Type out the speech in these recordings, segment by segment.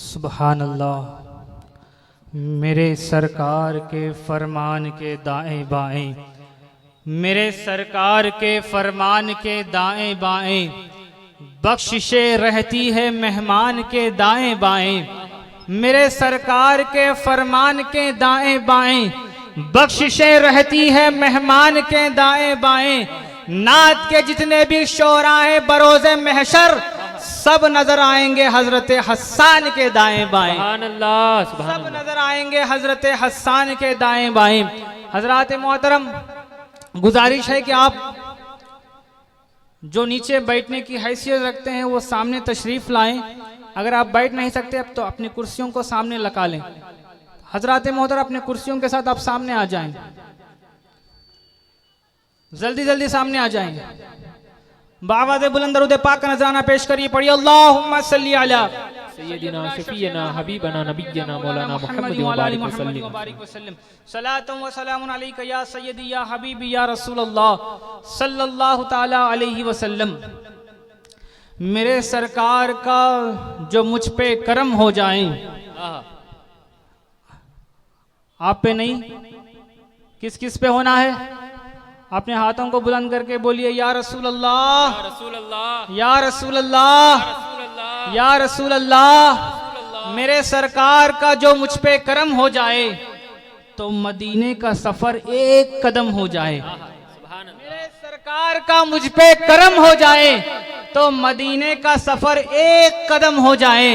सुभान अल्लाह। मेरे सरकार के फरमान के दाएं बाएं, मेरे सरकार के फरमान के दाएं बाएं बख्शिशें रहती है मेहमान के दाएं बाएं। मेरे सरकार के फरमान के दाएं बाएं बख्शिशें रहती है मेहमान के दाएं बाएं। नात के जितने भी शोराए बरोज़े महशर सब नजर आएंगे हजरत हस्सान के दाएं बाएं। सुभान अल्लाह, सब नजर आएंगे हजरत हस्सान के दाएं बाएं। हजरात मोहतरम, गुजारिश है कि आप जो नीचे बैठने की हैसियत रखते हैं वो सामने तशरीफ लाएं। अगर आप बैठ नहीं सकते अब तो अपनी कुर्सियों को सामने लगा लें। हजरात मोहतरम, अपने कुर्सियों के साथ आप सामने आ जाएं, जल्दी जल्दी सामने आ जाएं। बावाज़ बुलंद दरूद पाक का नजराना पेश करिए। पढ़िए अल्लाहुम्मा सल्ली अला सय्यदिना शफीयना हबीबना नबियना मौलाना मुहम्मद व बारिक वसल्लम। सलातुम व सलामुन अलैका या सय्यदी या हबीबी या रसूलल्लाह सल्लल्लाहु ताला अलैहि वसल्लम। मेरे सरकार का जो मुझ पे करम हो जाए, आप पे नहीं, किस किस पे होना है? अपने हाथों को बुलंद करके बोलिए या रसूल अल्लाह, या रसूल अल्लाह, या रसूल अल्लाह, या रसूल अल्लाह। मेरे सरकार का जो मुझ पे करम हो जाए तो मदीने का सफर एक कदम हो जाए। मेरे सरकार का मुझ पे करम हो जाए तो मदीने का सफर एक कदम हो जाए।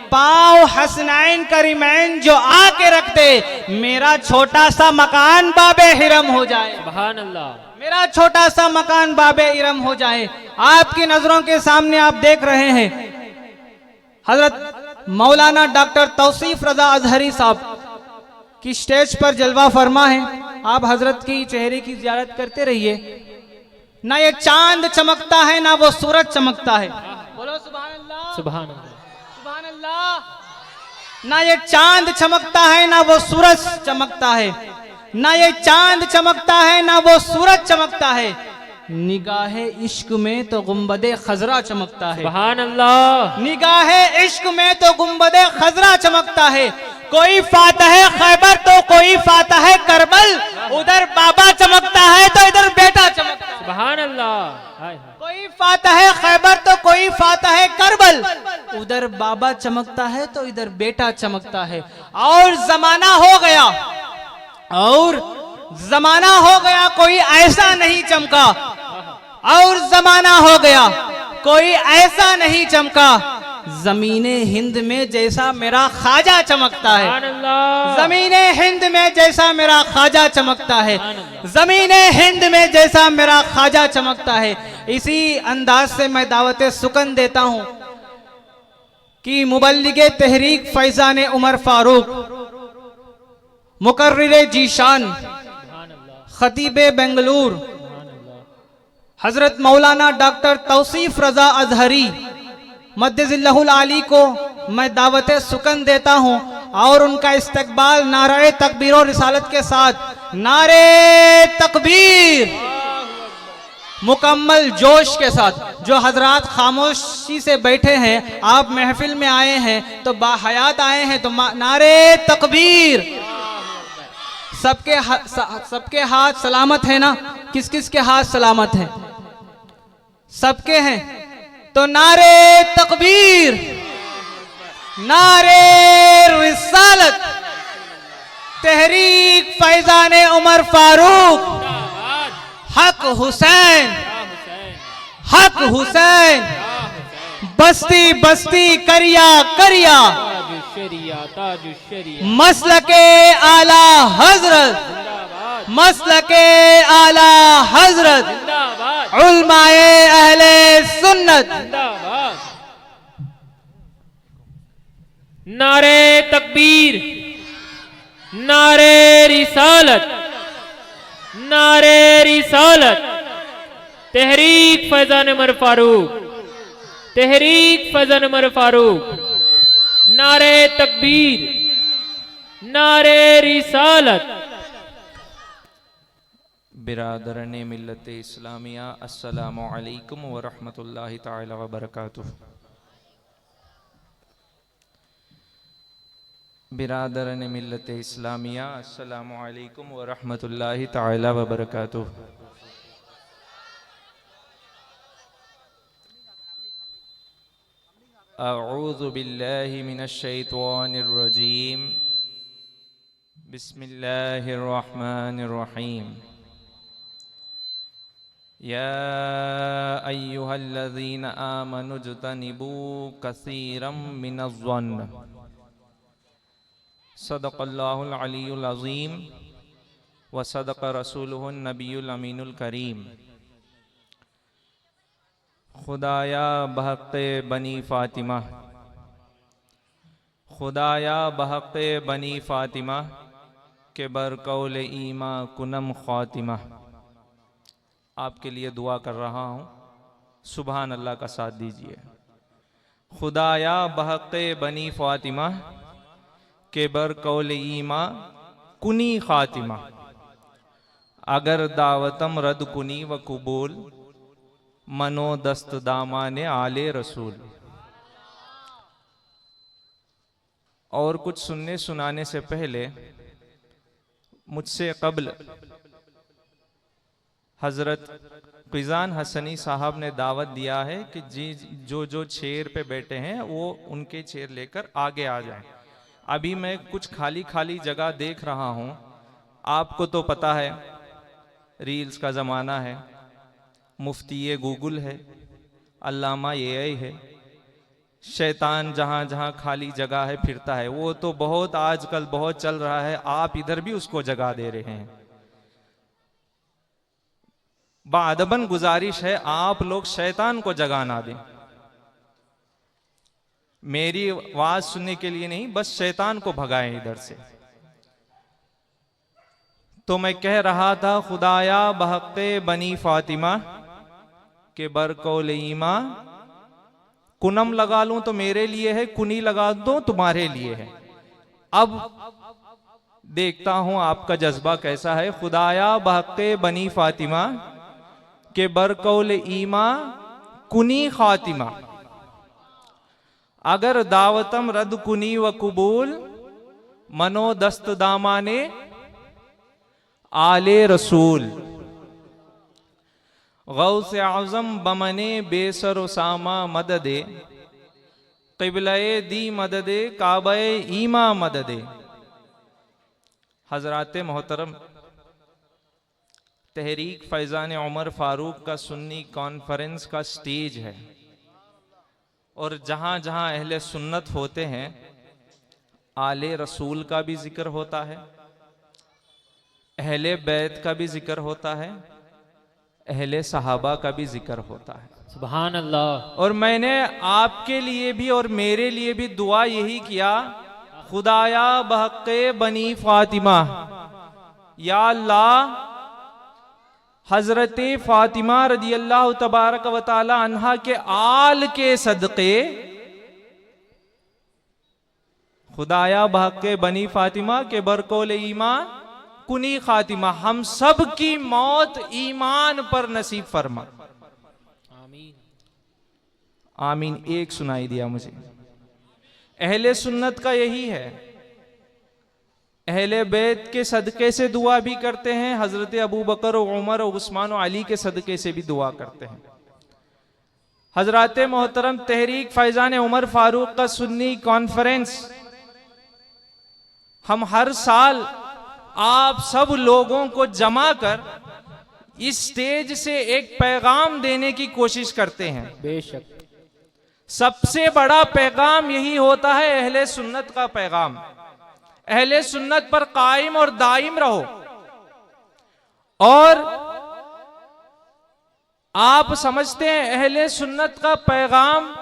पाँव हसनैन करीमैन जो आके रखते, मेरा छोटा सा मकान बाबे हिरम हो जाए। सुभान अल्लाह, मेरा छोटा सा मकान बाबे इरम हो जाए। आपकी नजरों के सामने आप देख रहे हैं हजरत मौलाना डॉक्टर तौसीफ रजा अजहरी साहब की स्टेज पर जलवा फरमा है। आप हजरत की चेहरे की जियारत करते रहिए। ना ये चांद चमकता है ना वो सूरज चमकता है। बोलो सुभान अल्लाह, सुभान अल्लाह, सुभान अल्लाह। ना ये चांद चमकता है ना वो सूरज चमकता है, ना ये चांद चमकता है ना वो सूरज चमकता है। निगाहे इश्क में तो गुंबदे खजरा चमकता है। सुभान अल्लाह, निगाहे इश्क में तो गुंबदे खजरा चमकता है। कोई फातह खैबर तो कोई फातह करबल, उधर बाबा चमकता है तो इधर बेटा चमकता है। सुभान अल्लाह, हाय हाय। कोई फातह खैबर तो कोई फातह करबल, उधर बाबा चमकता है तो इधर बेटा चमकता है। और जमाना हो गया, और जमाना हो गया कोई ऐसा नहीं चमका, और जमाना हो गया कोई ऐसा नहीं चमका। जमीने हिंद में जैसा मेरा ख्वाजा चमकता है। सुभान अल्लाह, जमीने हिंद में जैसा मेरा ख्वाजा चमकता है। जमीने हिंद में जैसा मेरा ख्वाजा चमकता है। इसी अंदाज से मैं दावत सुकन देता हूं कि मुबल्लिगे तहरीक फैजान उमर फारूक, मुकर्रिर जीशान, खतीबे बेंगलुरु हजरत मौलाना डॉक्टर तौसीफ रजा अजहरी मद्दिजिल्लाहुल आली को मैं दावत सुकन देता हूं और उनका इस्तकबाल नारे तकबीर और रिसालत के साथ, नारे तकबीर मुकम्मल जोश के साथ। जो हजरात खामोशी से बैठे हैं, आप महफिल में आए हैं तो बाहयात आए हैं तो नारे तकबीर। सबके हाथ सलामत है ना? किस किस के हाथ सलामत हैं? सबके हैं तो नारे तकबीर, नारे रिसालत, तहरीक फैजान उमर फारूक, हक हुसैन, हक हुसैन, बस्ती बस्ती करिया करिया, मसलके आला हजरत, मसलके आला हजरत, उलमाए अहले सुन्नत। नारे तकबीर, नारे रिसालत, नारे रिसालत, तहरीक फैजान उमर फारूक, तहरीक फैजान उमर फारूक, नारे तकबीर, नारे रिसालत। बिरादरन मिल्लत इस्लामिया अस्सलामु अलैकुम व रहमतुल्लाहि ताला व बरकातुहू। बिरादरन मिल्लत इस्लामिया अस्सलामु अलैकुम व रहमतुल्लाहि ताला व बरकातुहू। अऊज़ु बिल्लाहि मिनश शैतानिर रजीम। बिस्मिल्लाहिर रहमानिर रहीम। या अय्युहल्लज़ीना आमनु ज्तनिबू कसीरम मिनज़्ज़न्न। सदक़ल्लाहुल अलीयुल अज़ीम व सदक़ रसूलुहुन नबियुल अमीनुल करीम। खुदाया बहक़्क़े बनी फ़ातिमा, खुदाया बहक़्क़े बनी फ़ातिमा के बरकौल ईमा कुनम ख़ातिमा। आपके लिए दुआ कर रहा हूँ, सुभान अल्लाह का साथ दीजिए। खुदाया बहक़्क़े बनी फ़ातिमा के बरकौल ईमा कुनी ख़ातिमा। अगर दावतम रद कुनी व कबूल मनो दस्त दामाने आले रसूल। और कुछ सुनने सुनाने से पहले मुझसे कब्ल हज़रत क़िज़ान हसनी साहब ने दावत दिया है कि जी जो चेयर पे बैठे हैं वो उनके चेयर लेकर आगे आ जाएं। अभी मैं कुछ खाली खाली जगह देख रहा हूँ। आपको तो पता है रील्स का ज़माना है, मुफ्ती गूगल है, अल्लामा AI है, शैतान जहाँ जहाँ खाली जगह है फिरता है। वो तो बहुत आजकल बहुत चल रहा है, आप इधर भी उसको जगह दे रहे हैं। बाअदबन गुजारिश है आप लोग शैतान को जगह ना दें। मेरी आवाज सुनने के लिए नहीं, बस शैतान को भगाएं इधर से। तो मैं कह रहा था खुदाया बहक़्क़े बनी फ़ातिमा के बरकौल ईमा कुनम लगा लूं तो मेरे लिए है, कुनी लगा दो तुम्हारे लिए है। अब देखता हूं आपका जज्बा कैसा है। खुदाया बहक़्क़े बनी फ़ातिमा के बरकौल ईमा कुनी ख़ातिमा। अगर दावतम रद कुनी व कबूल मनो दस्त दामाने आले रसूल। गौसे आज़म बमने बेसर सामा मददे क़िबले दी मददे काबे ईमा मददे। हज़रात मोहतरम, तहरीक फैज़ान उमर फ़ारूक का सुन्नी कॉन्फ्रेंस का स्टेज है और जहाँ जहाँ अहले सुन्नत होते हैं आले रसूल का भी जिक्र होता है, अहले बैत का भी जिक्र होता है, अहले सहाबा का भी जिक्र होता है। सुभान अल्लाह। और मैंने आपके लिए भी और मेरे लिए भी दुआ यही किया, खुदाया बहक़्क़े बनी फ़ातिमा, या अल्लाह हज़रत फ़ातिमा रदियल्लाहु तबारक व तआला अन्हा के आल के सदक़े, खुदाया बहक़्क़े बनी फ़ातिमा के बरकौल ईमा कुनी ख़ातिमा, हम सब की मौत ईमान पर नसीब फरमा। आमीन आमीन। एक सुनाई दिया मुझे। अहले सुन्नत का यही है, अहले बैत के सदक़े से दुआ भी करते हैं, हज़रत अबू बकर और उमर और उस्मान और अली के सदक़े से भी दुआ करते हैं। हज़रात मोहतरम, तहरीक फैज़ान उमर फ़ारूक का सुन्नी कॉन्फ्रेंस हम हर साल आप सब लोगों को जमा कर इस स्टेज से एक पैगाम देने की कोशिश करते हैं। बेशक सबसे बड़ा पैगाम यही होता है, अहले सुन्नत का पैगाम। अहले सुन्नत पर कायम और दायम रहो। और आप समझते हैं अहले सुन्नत का पैगाम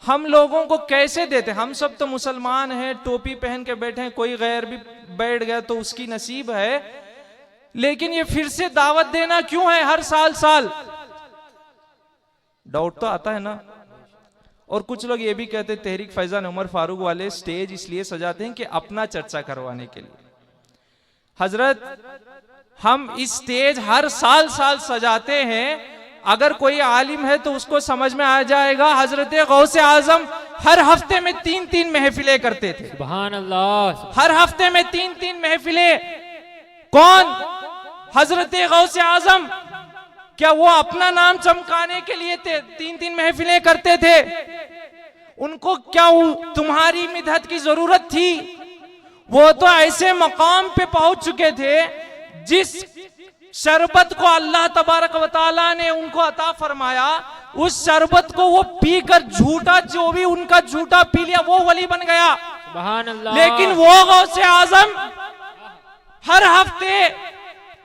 हम लोगों को कैसे देते? हम सब तो मुसलमान हैं, टोपी पहन के बैठे हैं, कोई गैर भी बैठ गया तो उसकी नसीब है, लेकिन ये फिर से दावत देना क्यों है हर साल? डाउट तो आता है ना। और कुछ लोग ये भी कहते हैं तहरीक फैज़ान उमर फारूक वाले स्टेज इसलिए सजाते हैं कि अपना चर्चा करवाने के लिए। हजरत, हम स्टेज हर साल सजाते हैं, अगर कोई आलिम है तो उसको समझ में आ जाएगा। हजरत गौसे आजम हर हफ्ते में 3-3 महफिलें करते थे। सुभान अल्लाह। हर हफ्ते में 3-3 महफिलें। कौन? हजरत गौसे आजम। क्या वो अपना नाम चमकाने के लिए 3-3 महफिलें करते थे? उनको क्या तुम्हारी मिदहत की जरूरत थी? वो तो ऐसे मकाम पे पहुंच चुके थे जिस शरबत को अल्लाह तबारक व तआला ने उनको अता फरमाया, उस शरबत को वो पीकर झूठा, जो भी उनका झूठा पी लिया वो वली बन गया। सुभान अल्लाह। लेकिन वो गौसे आजम हर हफ्ते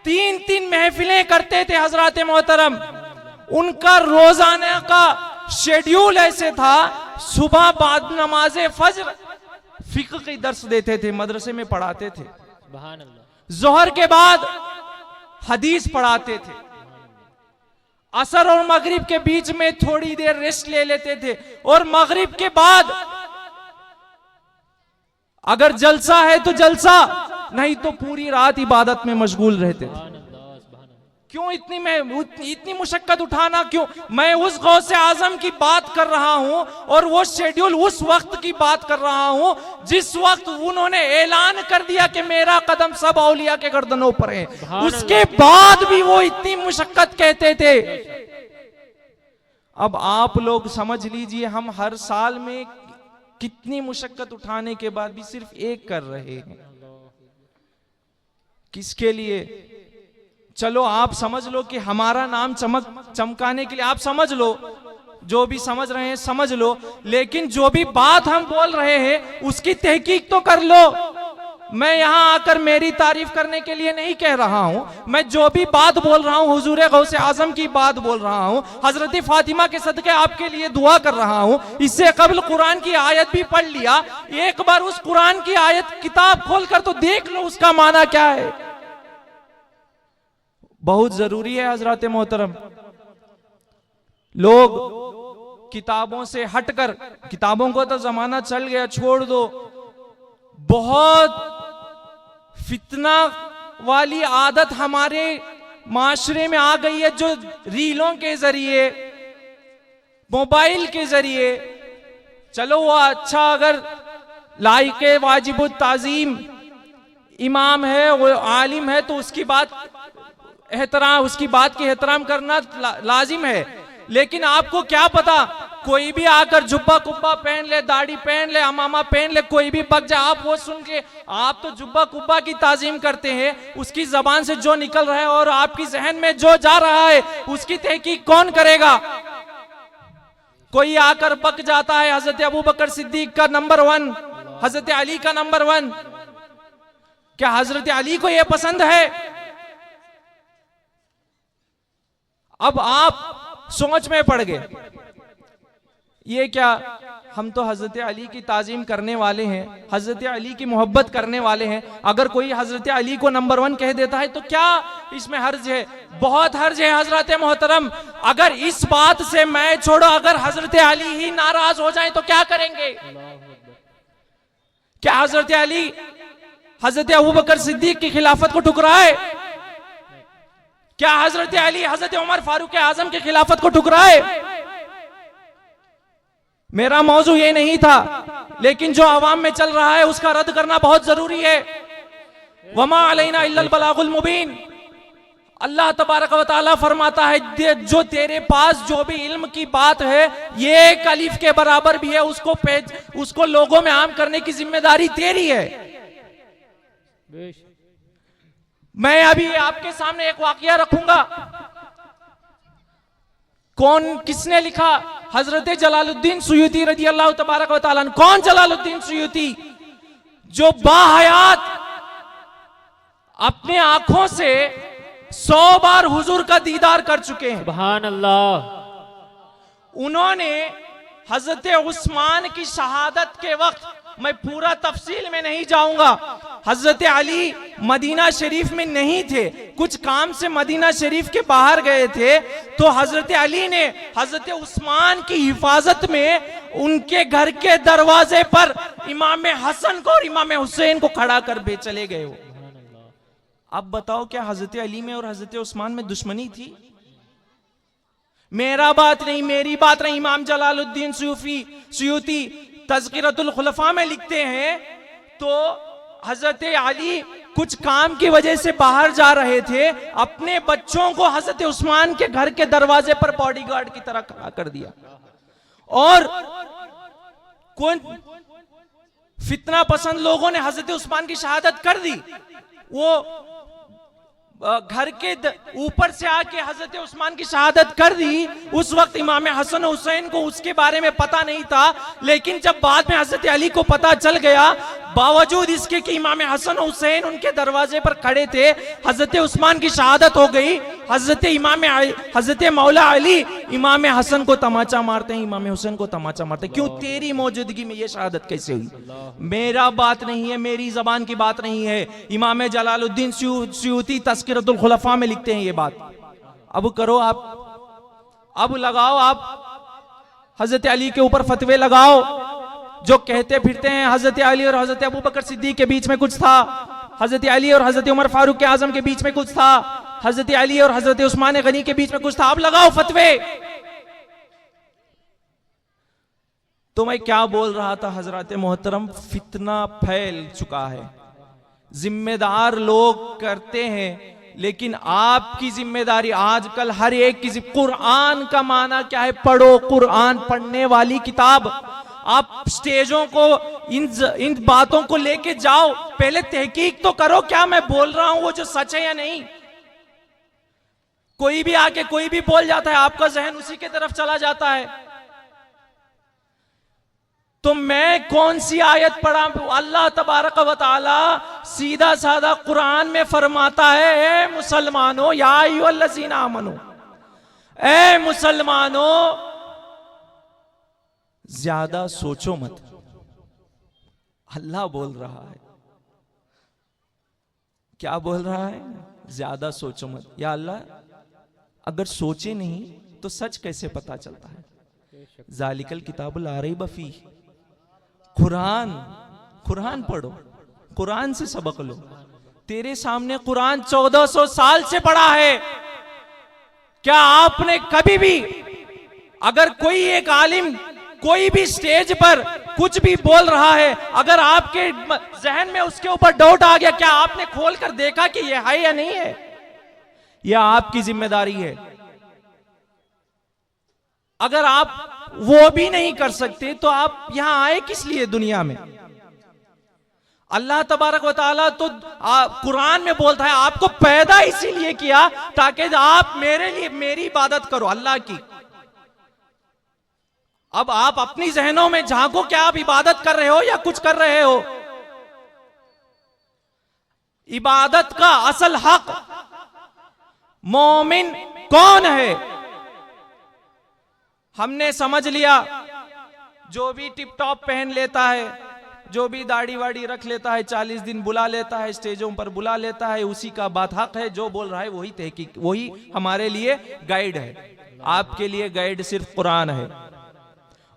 3-3 महफिलें करते थे। हजरत मोहतरम, उनका रोजाना का शेड्यूल ऐसे था, सुबह बाद नमाज फज्र फिक्र की दर्स देते थे, मदरसे में पढ़ाते थे। सुभान अल्लाह। जोहर के बाद हदीस पढ़ाते थे। असर और मगरिब के बीच में थोड़ी देर रेस्ट ले लेते थे, और मगरिब के बाद अगर जलसा है तो जलसा, नहीं तो पूरी रात इबादत में मशगूल रहते थे। क्यों इतनी मुशक्कत उठाना? क्यों? मैं उस गौसे आजम की बात कर रहा हूं, और वो शेड्यूल उस वक्त की बात कर रहा हूं जिस वक्त उन्होंने ऐलान कर दिया कि मेरा कदम सब औलिया के गर्दनों पर है। उसके बाद भी वो इतनी मुशक्कत कहते थे। अब आप लोग समझ लीजिए, हम हर साल में कितनी मुशक्कत उठाने के बाद भी सिर्फ एक कर रहे हैं। किसके लिए? चलो आप समझ लो कि हमारा नाम चमकाने के लिए, आप समझ लो, जो भी समझ रहे हैं समझ लो, लेकिन जो भी बात हम बोल रहे हैं उसकी तहकीक तो कर लो। मैं यहां आकर मेरी तारीफ करने के लिए नहीं कह रहा हूं, मैं जो भी बात बोल रहा हूं हुजूर गौसे आजम की बात बोल रहा हूं, हजरत फातिमा के सदके आपके लिए दुआ कर रहा हूं। इससे कबल कुरान की आयत भी पढ़ लिया, एक बार उस कुरान की आयत किताब खोलकर तो देख लो उसका माना क्या है। बहुत जरूरी है हजरत मोहतरम, लोग किताबों से हटकर, किताबों को तो जमाना चल गया, छोड़ दो, बहुत फितना वाली आदत हमारे माशरे में आ गई है, जो रीलों के जरिए, मोबाइल के जरिए, चलो वो अच्छा अगर लाइके वाजिबुत ताजीम इमाम है, वो आलिम है, तो उसकी बात उसकी बात की एहतराम करना लाजिम है। लेकिन आपको क्या पता, कोई भी आकर जुब्बा कुब्बा पहन ले, दाढ़ी पहन ले, अमामा पहन ले, कोई भी बक जाए, आप वो सुन के आप तो जुब्बा कुब्बा की ताजीम करते हैं, उसकी जबान से जो निकल रहा है और आपकी जहन में जो जा रहा है उसकी तहकीक कौन करेगा? कोई आकर बक जाता है हजरत अबू बकर सिद्दीक का नंबर 1, हजरत अली का नंबर 1, क्या हजरत अली को यह पसंद है? अब आप सोच में पड़ गए, ये क्या, हम तो हजरत अली की ताजीम करने वाले हैं, हजरत अली की मोहब्बत करने वाले हैं, अगर कोई हजरत अली को नंबर 1 कह देता है तो क्या इसमें हर्ज है? बहुत हर्ज है हजरत मोहतरम। अगर इस बात से मैं छोड़ो, अगर हजरत अली ही नाराज हो जाए तो क्या करेंगे? क्या हजरत अली हजरत अबू बकर सिद्दीक की खिलाफत को ठुकराए? क्या हजरत अली हजरत उमर फारूक आजम की खिलाफत को ठुकराए? मेरा मौजू ये नहीं था, लेकिन जो अवाम में चल रहा है उसका रद्द करना बहुत जरूरी है। वमा अलैना इल्लल बलागुल मुबीन। अल्लाह तबारक व तआला फरमाता है, जो तेरे पास जो भी इल्म की बात है ये एक अलीफ के बराबर भी है, उसको लोगों में आम करने की जिम्मेदारी तेरी है। मैं अभी आपके सामने एक वाकया रखूंगा। किसने लिखा? हजरत जलालुद्दीन सुयूती रजी अल्लाह तबारक व तआला। कौन जलालुद्दीन सुयूती? जो बाहयात अपने आंखों से 100 बार हुजूर का दीदार कर चुके हैं। सुभान अल्लाह। उन्होंने हजरत उस्मान की शहादत के वक्त, मैं पूरा तफसील में नहीं जाऊंगा, हजरत अली मदीना शरीफ में नहीं थे, कुछ काम से मदीना शरीफ के बाहर गए थे, तो हजरत अली ने हजरत उस्मान की हिफाजत में उनके घर के दरवाजे पर इमाम हसन को और इमाम हुसैन को खड़ा कर चले गए। अब बताओ क्या हजरत अली में और हजरत उस्मान में दुश्मनी थी? मेरा बात नहीं, मेरी बात नहीं, इमाम जलालुद्दीन सुयूती तज़किरतुल खुलफा में लिखते हैं, तो हजरत अली कुछ काम की वजह से बाहर जा रहे थे, अपने बच्चों को हजरत उस्मान के घर के दरवाजे पर बॉडीगार्ड की तरह खड़ा कर दिया, और कौन फितना पसंद लोगों ने हजरत उस्मान की शहादत कर दी। वो घर के ऊपर से आके हजरत उस्मान की शहादत कर दी। उस वक्त इमाम हसन हुसैन को उसके बारे में पता नहीं था, लेकिन जब बाद में हजरत अली को पता चल गया, बावजूद इसके कि इमाम हसन हुसैन उनके दरवाजे पर खड़े थे, हजरत उस्मान की शहादत हो गई। हजरत मौला अली इमाम हसन को तमाचा मारते हैं, इमाम हुसैन को तमाचा मारते हैं। क्यों? तेरी मौजूदगी में ये शहादत कैसे हुई? मेरा बात नहीं है, मेरी जबान की बात नहीं है, इमाम जलालुद्दीन सुयूती तज़किरतुल खुलफा में लिखते हैं ये बात। अब करो आप, अब लगाओ आप हजरत अली के ऊपर फतवे लगाओ, जो कहते फिरते हैं हजरत अली और हजरत अबू बकर सिद्दीक के बीच में कुछ था, हजरत अली और हजरत उमर फारूक के आजम के बीच में कुछ था, हजरत अली और हजरत उस्मान गनी के बीच में कुछ था। अब लगाओ फतवे। तो मैं क्या बोल रहा था हजरत मोहतरम, फितना फैल चुका है, जिम्मेदार लोग करते हैं, लेकिन आपकी जिम्मेदारी आजकल हर एक की कुरान का माना क्या है? पढ़ो, कुरान पढ़ने वाली किताब। आप स्टेजों को इन बातों को लेके जाओ, पहले तहकीक तो करो क्या मैं बोल रहा हूं वो जो सच है या नहीं। कोई भी आके कोई भी बोल जाता है, आपका जहन उसी के तरफ चला जाता है। तो मैं कौन सी आयत पढ़ा? अल्लाह तबारक व तआला सीधा साधा कुरान में फरमाता है, ए मुसलमानों, या अय्युहल्लज़ीना आमनू, ए मुसलमानों ज्यादा सोचो मत। अल्लाह बोल रहा है, क्या बोल रहा है? ज्यादा सोचो मत। या अल्लाह, अगर सोचे नहीं तो सच कैसे पता चलता है? जालिकल किताबुल ला रैब फीह, कुरान पढ़ो, कुरान से सबक लो। तेरे सामने कुरान 1400 साल से पढ़ा है। क्या आपने कभी भी, अगर कोई एक आलिम कोई भी स्टेज पर कुछ भी बोल रहा है, अगर आपके जहन में उसके ऊपर डाउट आ गया, क्या आपने खोल कर देखा कि यह है या नहीं है? यह आपकी जिम्मेदारी है। अगर आप वो भी नहीं कर सकते तो आप यहां आए किस लिए दुनिया में? अल्लाह तबारक व तआला तो कुरान में बोलता है आपको पैदा इसीलिए किया ताकि आप मेरे लिए मेरी इबादत करो, अल्लाह की। अब आप अपनी जहनों में झांको, क्या आप इबादत कर रहे हो या कुछ कर रहे हो? इबादत का असल हक मोमिन कौन है? हमने समझ लिया, जो भी टिप टॉप पहन लेता है, जो भी दाढ़ी वाड़ी रख लेता है, 40 दिन बुला लेता है, स्टेजों पर बुला लेता है, उसी का बात हक है। जो बोल रहा है वही तहकीक, वही हमारे लिए गाइड है। आपके लिए गाइड सिर्फ कुरान है।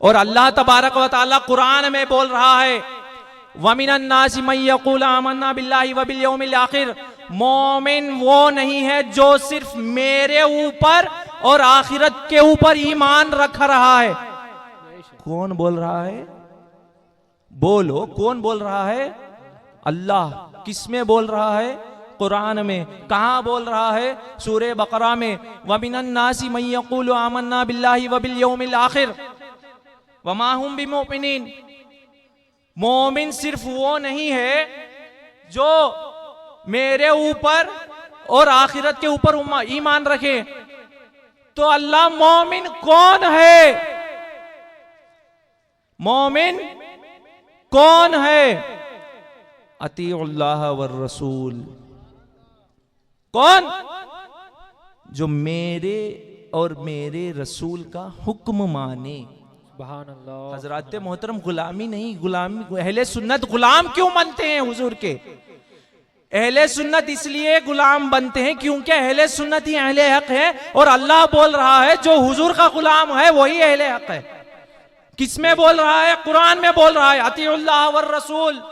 और अल्लाह तबारक व तआला कुरान में बोल रहा है, वमिनन नासि मन यक़ूलु आमन्ना बिल्लाहि व बिल यौमिल आखिर। मोमिन वो नहीं है जो सिर्फ मेरे ऊपर और आखिरत के ऊपर ईमान रख रहा है। कौन बोल रहा है? बोलो, कौन बोल रहा है? अल्लाह। किसमें बोल रहा है? कुरान में। कहां बोल रहा है? सूरे बकरा में, वमिनन नासि मन यक़ूलु आमन्ना बिल्लाहि व बिल यौमिल आखिर वमा हुम बिमुमिनीन। मोमिन सिर्फ वो नहीं है जो मेरे ऊपर और आखिरत के ऊपर ईमान रखे। तो अल्लाह, मोमिन कौन है? मोमिन कौन है? अतीउल्लाह वर रसूल। कौन? जो मेरे और मेरे रसूल का हुक्म माने। हजरत मोहतरम, गुलामी नहीं, गुलामी। अहले सुन्नत गुलाम क्यों बनते हैं हुजूर के? अहले सुन्नत इसलिए गुलाम बनते हैं क्योंकि अहले सुन्नत ही अहले हक है। और अल्लाह बोल रहा है जो हुजूर का गुलाम है वही अहले हक है। किसमें बोल रहा है? कुरान में बोल रहा है, अतीउल्लाह वर रसूल।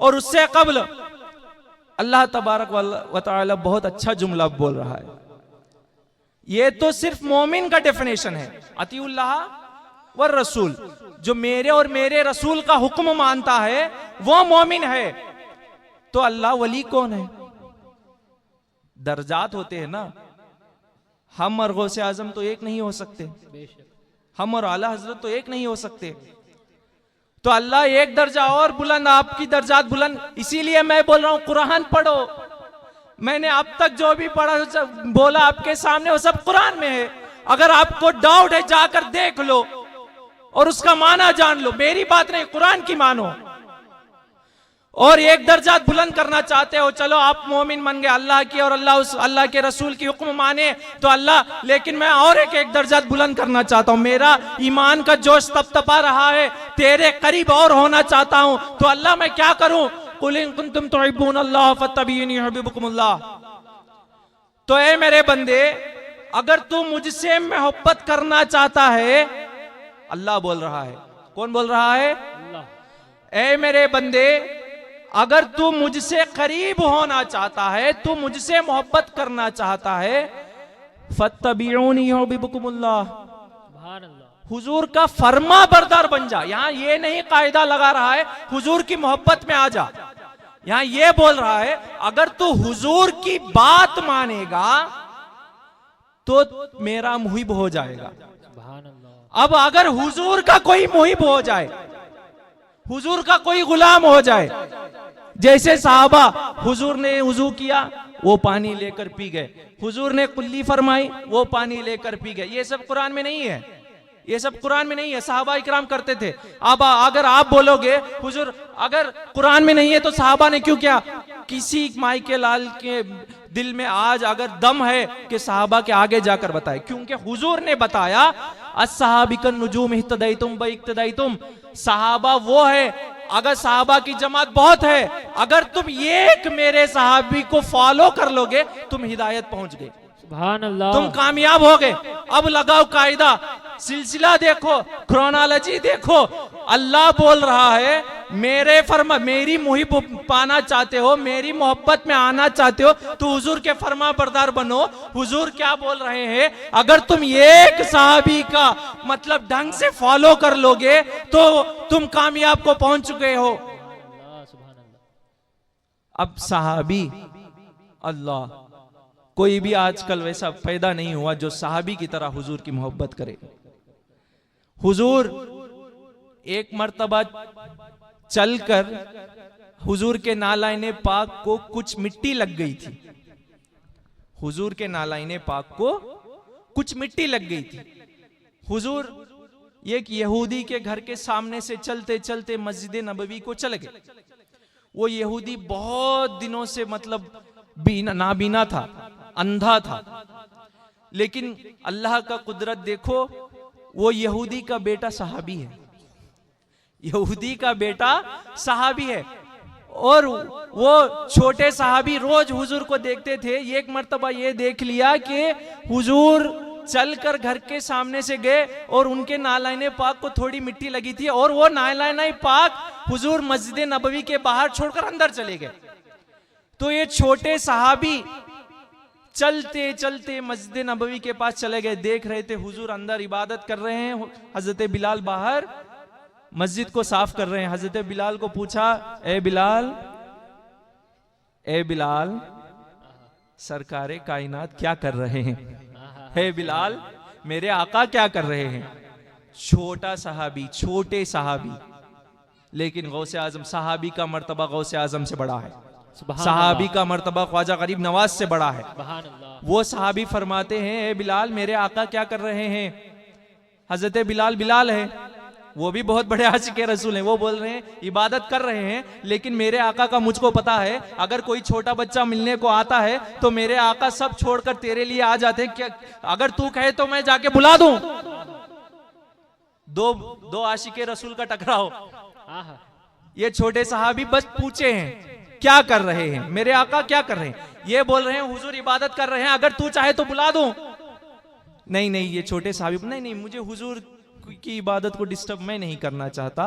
और उससे कबल अल्लाह तबारक व तआला बहुत अच्छा जुमला बोल रहा है। ये तो सिर्फ मोमिन का डेफिनेशन है, अतीउल्लाह व रसूल, जो मेरे और मेरे रसूल का हुक्म मानता है वो मोमिन है। तो अल्लाह वली कौन है? दर्जात होते हैं ना, हम और गौसे आजम तो एक नहीं हो सकते, हम और आला हजरत तो एक नहीं हो सकते। तो अल्लाह एक दर्जा और बुलंद, आपकी दर्जात बुलंद। इसीलिए मैं बोल रहा हूं कुरान पढ़ो। मैंने अब तक जो भी पढ़ा बोला आपके सामने वो सब कुरान में है। अगर आपको डाउट है जाकर देख लो और उसका माना जान लो, मेरी बात नहीं, कुरान की मानो। और एक दर्जा बुलंद करना चाहते हो, चलो आप मोमिन बन गए, अल्लाह की और अल्लाह के रसूल की हुक्म माने तो अल्लाह, लेकिन मैं और एक दर्जा बुलंद करना चाहता हूं, मेरा ईमान का जोश तपतपा रहा है, तेरे करीब और होना चाहता हूं, तो अल्लाह मैं क्या करूं? कुल इन कुंतुम तुहिब्बूनल्लाह फत्तबीनी युहिब्बुकुमुल्लाह। तो ए मेरे बंदे, अगर तू मुझसे मोहब्बत करना चाहता है, अल्लाह बोल रहा है, कौन बोल रहा है? अल्लाह। ए मेरे बंदे, अगर तू मुझसे करीब होना चाहता है, तू मुझसे मोहब्बत करना चाहता है, फत्तबीऊनी युहिब्बुकुमुल्लाह, हुजूर का फर्मा बरदार बन जा। यहां ये नहीं कायदा लगा रहा है हुजूर की मोहब्बत में आ जा, यहां ये बोल रहा है अगर तू हुजूर की बात मानेगा तो मेरा मुहिब हो जाएगा। अब अगर हुजूर का कोई मुहिब हो जाए, हुजूर का कोई गुलाम हो जाए, जैसे साहबा, हुजूर ने वुजू किया वो पानी लेकर पी गए, हुजूर ने कुल्ली फरमाई वो पानी लेकर पी गए, ये सब कुरान में नहीं है, ये सब कुरान में नहीं है, साहबा इकराम करते थे। अब अगर आप बोलोगे हुजूर अगर कुरान में नहीं है तो साहबा ने क्यों किया? किसी माई के लाल के दिल में आज अगर दम है कि साहबा के आगे जाकर बताए, क्योंकि हुजूर ने बताया अस्सहाबिकन नुजूम इह्तदैतुम ब इक्तदैतुम, साहबा वो है, अगर साहबा की जमात बहुत है, अगर तुम एक मेरे साहबी को फॉलो कर लोगे तुम हिदायत पहुंच गए, सुभान अल्लाह, तुम कामयाब हो गए। अब लगाओ कायदा, सिलसिला देखो, क्रोनोलॉजी देखो। अल्लाह बोल रहा है मेरे फरमा, मेरी मुहिब पाना चाहते हो, मेरी मोहब्बत में आना चाहते हो तो हुजूर के फरमा बरदार बनो। हुजूर क्या बोल रहे हैं? अगर तुम एक साहबी का मतलब ढंग से फॉलो कर लोगे तो तुम कामयाब को पहुंच चुके हो। अब साहबी, अल्लाह, कोई भी आजकल वैसा पैदा नहीं हुआ जो साहबी की तरह हुजूर की मोहब्बत करे। हुजूर एक मर्तबा चलकर हुजूर के नालाइने पाक को कुछ मिट्टी लग गई थी, हुजूर के नालाइने पाक को कुछ मिट्टी लग गई थी। हुजूर एक यहूदी के घर के सामने से चलते चलते मस्जिद नबवी को चले गए। वो यहूदी बहुत दिनों से मतलब नाबीना था, अंधा था, लेकिन अल्लाह का कुदरत देखो, वो यहूदी का बेटा सहाबी है, यहूदी का बेटा सहाबी है। और वो छोटे सहाबी रोज हुजूर को देखते थे। एक मर्तबा ये देख लिया कि हुजूर चलकर घर के सामने से गए और उनके नालाइने पाक को थोड़ी मिट्टी लगी थी और वो नालाइने पाक हुजूर मस्जिद नबवी के बाहर छोड़कर अंदर चले गए। तो ये छोटे सहाबी चलते चलते मस्जिद नबवी के पास चले गए, देख रहे थे हुजूर अंदर इबादत कर रहे हैं, हजरत बिलाल बाहर मस्जिद को साफ कर रहे हैं। हजरत बिलाल को पूछा, ए बिलाल, ए बिलाल, सरकारे कायनात क्या कर रहे हैं? हे बिलाल, मेरे आका क्या कर रहे हैं? छोटा सहाबी, छोटे सहाबी, लेकिन गौसे आजम, सहाबी का मर्तबा गौसे आजम से बड़ा है, सहाबी का मर्तबा ख्वाजा गरीब नवाज से बड़ा है। वो सहाबी फरमाते हैं, ए बिलाल, मेरे आका क्या कर रहे हैं? हजरत बिलाल, बिलाल है, वो भी बहुत बड़े आशिक रसूल हैं, वो बोल रहे हैं इबादत कर रहे हैं, लेकिन मेरे आका का मुझको पता है, अगर कोई छोटा बच्चा मिलने को आता है तो मेरे आका सब छोड़कर तेरे लिए आ जाते हैं, क्या अगर तू कहे तो मैं जाके बुला दूं? दो आशिक रसूल का टकराव। ये छोटे सहाबी बस पूछे हैं क्या कर रहे हैं, मेरे आका क्या कर रहे हैं? ये बोल रहे हैं हुजूर इबादत कर रहे हैं, अगर तू चाहे तो बुला दूं। नहीं नहीं, ये छोटे सहाबी, नहीं नहीं, मुझे हुजूर की इबादत को डिस्टर्ब मैं नहीं करना चाहता,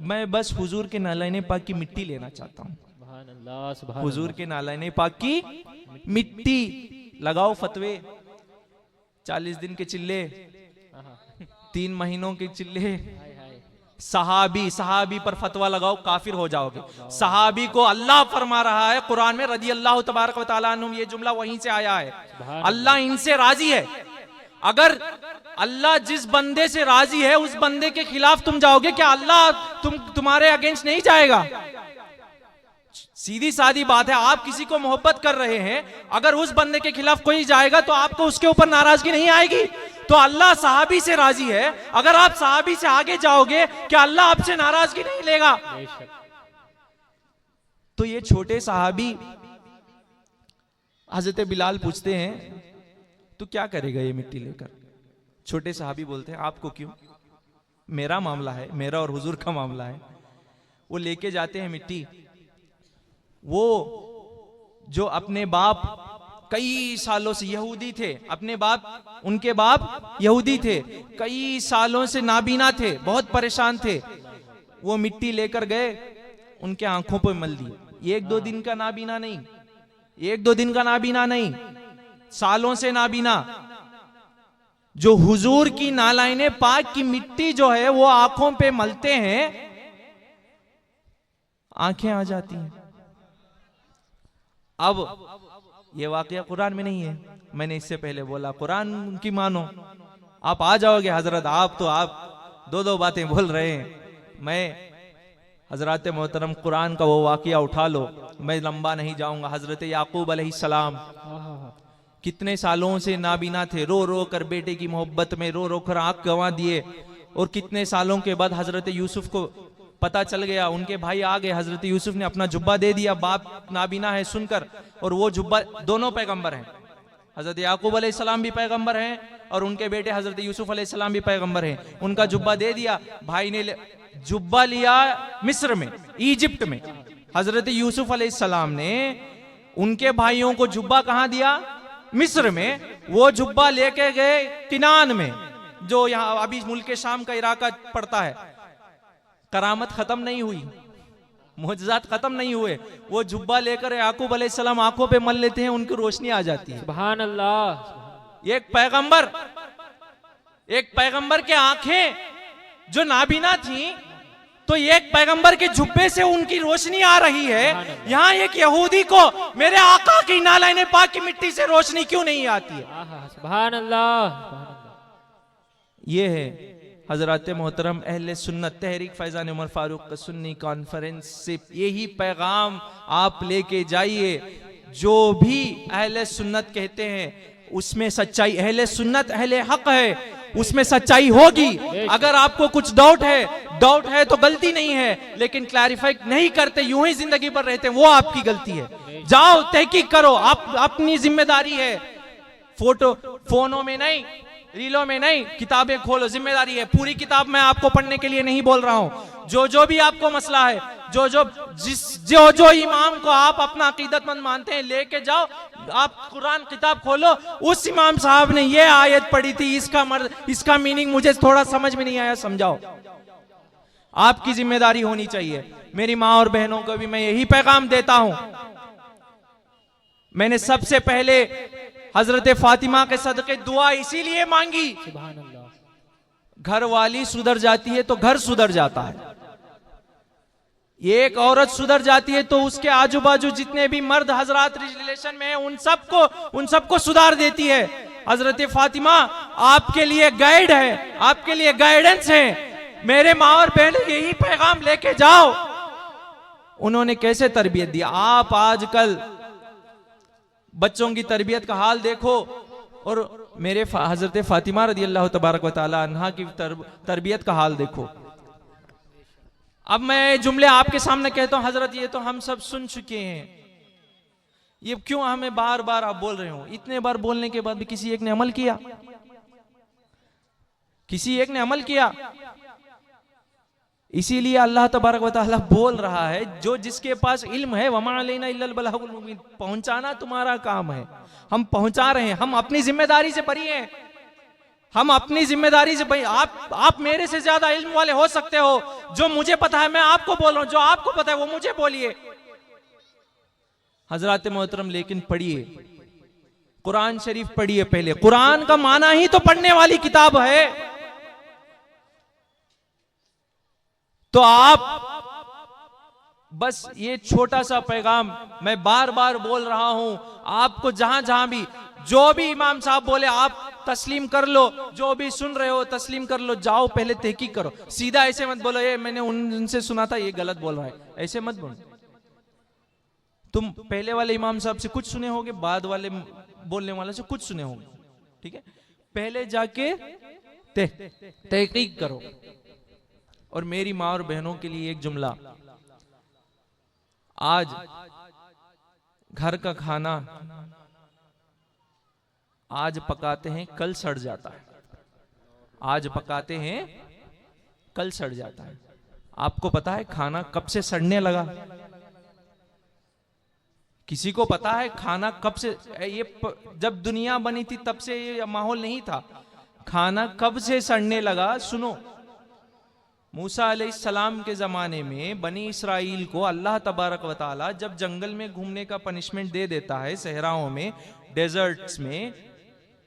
मैं बस हुजूर के नालाइने पाक की मिट्टी लेना चाहता हूं। अल्लाह, सुभान हुजूर अल्लाह। के नालाने पाक की मिट्टी लगाओ फतवे, 40 दिन के चिल्ले, 3 महीनों के चिल्ले, सहाबी पर फतवा लगाओ काफिर हो जाओगे। सहाबी को अल्लाह फरमा रहा है कुरान में, रदी अल्लाह तबारक व तआला अन्हुम, ये जुमला वहीं से आया है। अल्लाह इनसे राजी है। अगर अल्लाह जिस बंदे से राजी है उस बंदे के खिलाफ तुम जाओगे, क्या अल्लाह तुम्हारे अगेंस्ट नहीं जाएगा? सीधी सादी बात है, आप किसी को मोहब्बत कर रहे हैं, अगर उस बंदे के खिलाफ कोई जाएगा तो आपको उसके ऊपर नाराजगी नहीं आएगी। तो अल्लाह सहाबी से राजी है, अगर आप सहाबी से आगे जाओगे क्या अल्लाह आपसे नाराजगी नहीं लेगा? तो ये छोटे सहाबी हजरत बिलाल पूछते हैं तू क्या करेगा ये मिट्टी लेकर? छोटे सहाबी बोलते हैं आपको क्यों, मेरा मामला है, मेरा और हुजूर का मामला है। वो लेके जाते हैं मिट्टी। वो जो अपने बाप कई सालों से यहूदी थे, अपने बाप, उनके बाप यहूदी थे, कई सालों से नाबीना थे, बहुत परेशान थे, वो मिट्टी लेकर गए, उनके आंखों पर मल दी। 1-2 दिन का नाबीना नहीं, 1-2 दिन का नाबीना नहीं, सालों से नाबीना। जो हुजूर की नालाइने पाक की मिट्टी जो है वो आंखों पे मलते हैं, आंखें आ जाती हैं। अब ये वाकया कुरान में नहीं है, मैंने इससे पहले बोला कुरान की मानो। आप आ जाओगे हजरत, आप 2-2 बातें बोल रहे हैं। मैं हजरत मोहतरम कुरान का वो वाकया उठा लो, मैं लंबा नहीं जाऊंगा। हजरत याकूब अलैहिस्सलाम कितने सालों से नाबीना थे, रो रो कर बेटे की मोहब्बत में रो रो कर आंख गंवा दिए, और कितने सालों के बाद हजरत यूसुफ को पता चल गया, उनके भाई आ गए, हजरत यूसुफ ने अपना जुब्बा दे दिया, बाप नाबीना है सुनकर, और वो जुब्बा, दोनों पैगंबर हैं, हजरत याकूब अलैहिस्सलाम भी पैगंबर हैं और उनके बेटे हजरत यूसुफ अलैहिस्सलाम भी पैगंबर हैं। उनका जुब्बा दे दिया, भाई ने जुब्बा लिया मिस्र में, इजिप्ट में। हजरत यूसुफ अलैहिस्सलाम ने उनके भाइयों को जुब्बा कहां दिया? मिस्र में। वो जुब्बा लेके गए किनान में, जो यहाँ अभी मुल्क शाम का इलाका पड़ता है। करामत खत्म नहीं हुई, मुअज्जिज़ात खत्म नहीं हुए। वो जुब्बा लेकर याकूब अलैहिस्सलाम आंखों पे मल लेते हैं, उनकी रोशनी आ जाती है। सुभान अल्लाह। एक पैगंबर के आंखें जो नाबीना थी, तो एक पैगंबर के जुब्बे से उनकी रोशनी आ रही है। यहाँ एक यहूदी को मेरे आका की नालाइने पाक की मिट्टी से रोशनी क्यों नहीं आती है? सुभान अल्लाह। ये है हजरत मोहतरम अहले सुन्नत तहरीक फैजान उमर फारूक का सुन्नी कॉन्फ्रेंस से यही पैगाम आप लेके जाइए। जो भी अहले सुन्नत कहते हैं उसमें सच्चाई, अहले सुन्नत अहले हक है, उसमें सच्चाई होगी। अगर आपको कुछ डाउट है तो गलती नहीं है, लेकिन क्लैरिफाई नहीं करते, यूं ही जिंदगी भर रहते हैं, वो आपकी गलती है। जाओ तहकीक करो, आप अपनी जिम्मेदारी है। फोनों में नहीं, रीलों में नहीं, किताबें खोलो, जिम्मेदारी है। पूरी किताब मैं आपको पढ़ने के लिए नहीं बोल रहा हूं। जो भी आपको मसला है, जो इमाम को आप अपना अकीदतमंद मानते हैं, लेके जाओ, आप कुरान किताब खोलो, उस इमाम साहब ने ये आयत पढ़ी थी, इसका मीनिंग मुझे थोड़ा समझ में नहीं आया, समझाओ। आपकी जिम्मेदारी होनी चाहिए। मेरी माँ और बहनों को भी मैं यही पैगाम देता हूं। मैंने सबसे पहले हजरत फातिमा के सदके दुआ इसीलिए मांगी, घर वाली सुधर जाती है तो घर सुधर जाता है। एक औरत सुधर जाती है तो उसके आजू बाजू जितने भी मर्द हजरात रिलेशन में हैं उन सबको सुधार देती है। हजरत फातिमा आपके लिए गाइड है, आपके लिए गाइडेंस है। मेरे माँ और बहन यही पैगाम लेके जाओ। उन्होंने कैसे तरबियत दी। आप आजकल बच्चों की तरबियत का हाल देखो, और मेरे हजरत फातिमा रदी अल्लाह तबारक व तआला अन्हा की तरबियत का हाल देखो। अब मैं जुमले आपके सामने कहता हूं, हजरत ये तो हम सब सुन चुके हैं, ये क्यों हमें बार बार आप बोल रहे हो? इतने बार बोलने के बाद भी किसी एक ने अमल किया? किसी एक ने अमल किया? इसीलिए अल्लाह तबारक व तआला बोल रहा है, जो जिसके पास इल्म है, वमा अलैना इल्लल बलागुल मुबीन, पहुंचाना तुम्हारा काम है। हम पहुंचा रहे हैं, हम अपनी जिम्मेदारी से बरी हैं। हम अपनी जिम्मेदारी से भाई, आप मेरे से ज्यादा इल्म वाले हो सकते हो। जो मुझे पता है मैं आपको बोल रहा हूं, जो आपको पता है वो मुझे बोलिए। हजरत मोहतरम लेकिन पढ़िए, कुरान शरीफ पढ़िए पहले। कुरान का माना ही तो पढ़ने वाली किताब है। तो आप बस ये छोटा सा पैगाम मैं बार बार बोल रहा हूं आपको, जहां जहां भी जो भी इमाम साहब बोले आप तस्लीम कर लो, जो भी सुन रहे हो तस्लीम कर लो, जाओ पहले तहकीक करो। सीधा ऐसे मत बोलो ये मैंने उनसे सुना था ये गलत बोल रहा है, ऐसे मत बोलो। तुम पहले वाले इमाम साहब से कुछ सुने होगे, बाद वाले बोलने वाले से कुछ सुने होंगे, ठीक है। पहले जाके तहकीक करो। और मेरी माँ और बहनों के लिए एक जुमला, आज घर का खाना आज पकाते हैं कल सड़ जाता है, आज पकाते हैं कल सड़ जाता है। आपको पता है खाना कब से सड़ने लगा? किसी को पता है खाना कब से? जब दुनिया बनी थी तब से ये माहौल नहीं था। खाना कब से सड़ने लगा? सुनो, मूसा अलैहिस्सलाम के ज़माने में बनी इसराइल को अल्लाह तबारक व तआला जब जंगल में घूमने का पनिशमेंट दे देता है, सहराओं में, डेजर्ट्स में,